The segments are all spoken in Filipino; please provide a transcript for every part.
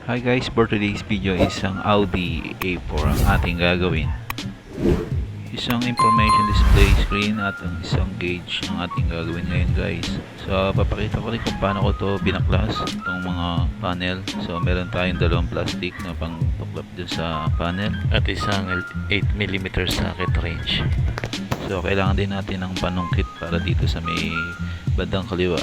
Hi guys, for today's video isang Audi A4 ang ating gagawin. Isang information display screen at ang isang gauge ang ating gagawin ngayon guys. So papakita ko rin kung paano ko to binaklas itong mga panel. So meron tayong dalawang plastic na pang tuklap dyan sa panel at isang 8mm socket wrench. So kailangan din natin ng panungkit para dito sa may bandang kaliwa.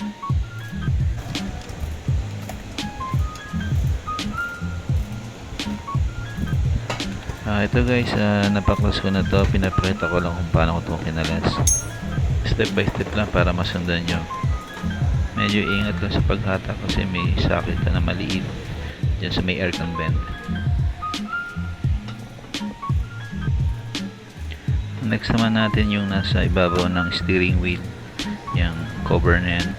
Ito guys, napaklas ko na to. Pinapakita ko lang kung paano ko ito kinalas. Step by step lang para masundan nyo. Medyo ingat lang sa paghata kasi may socket na maliit dyan sa may aircon vent. Next naman natin yung nasa ibabaw ng steering wheel, yung cover na yan.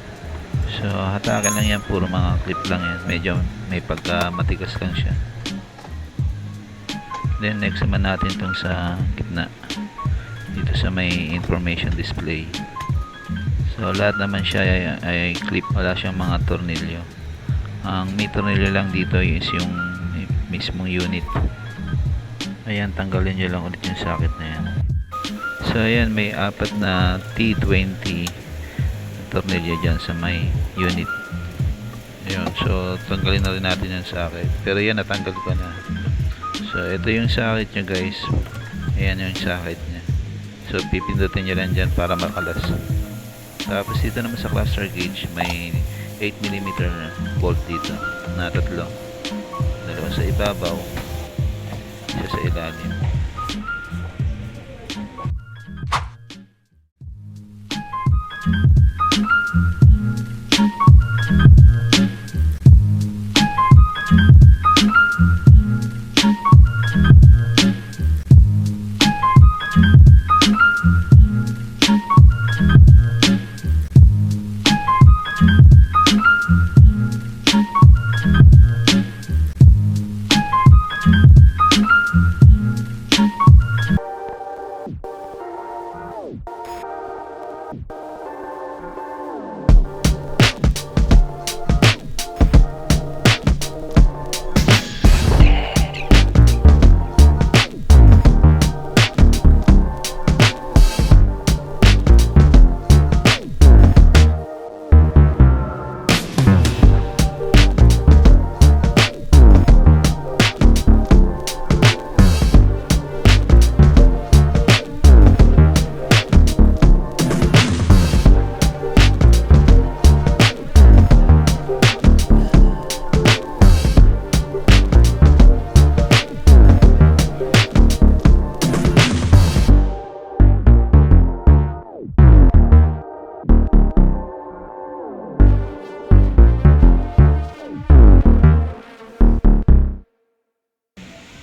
So hatakin lang yan, puro mga clip lang yan. Medyo may pagka matigas lang siya. Then next naman natin itong sa gitna dito sa may information display. So lahat naman siya ay clip, wala siyang mga tornilyo. Ang may tornilyo lang dito is yung mismong unit. Ayan, tanggalin nyo lang ulit yung socket na yan. So ayan, may apat na T20 tornilyo dyan sa may unit. Ayun, so tanggalin na rin natin yung socket, pero yan natanggal ko na. So ito yung socket nya guys. Ayan yung socket nya. So pipindutin nyo lang dyan para makalas. Tapos dito naman sa cluster gauge, may 8mm bolt dito na tatlo. Dalawa sa ibabaw, isa sa ilalim.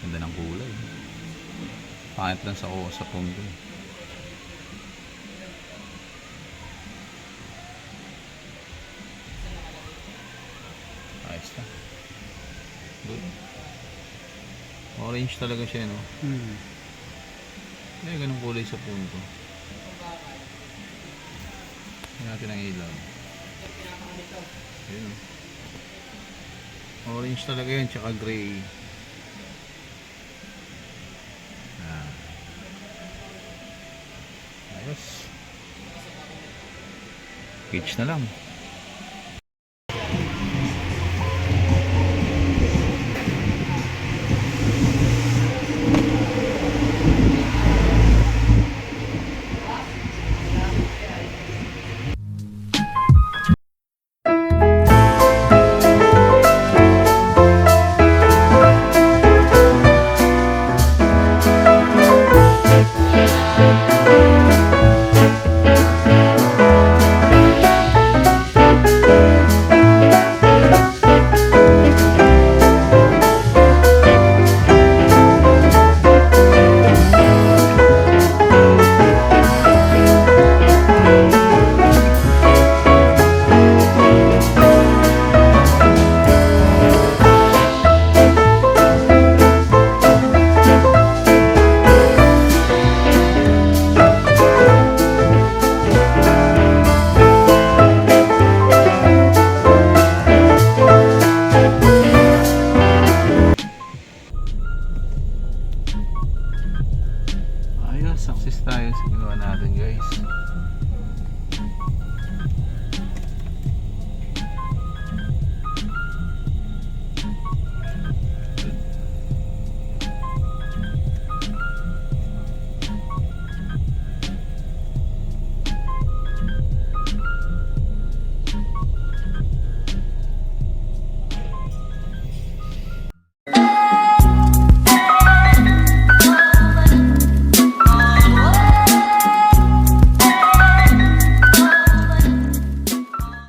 Ganda ng kulay. Pangit lang sa pundo. Ayos na. Good. Orange talaga siya, no? May ganung kulay sa pundo. Tingnan natin ang ilaw. Ayun, no? Orange talaga yan, tsaka gray. Ayos. Gauge na lang.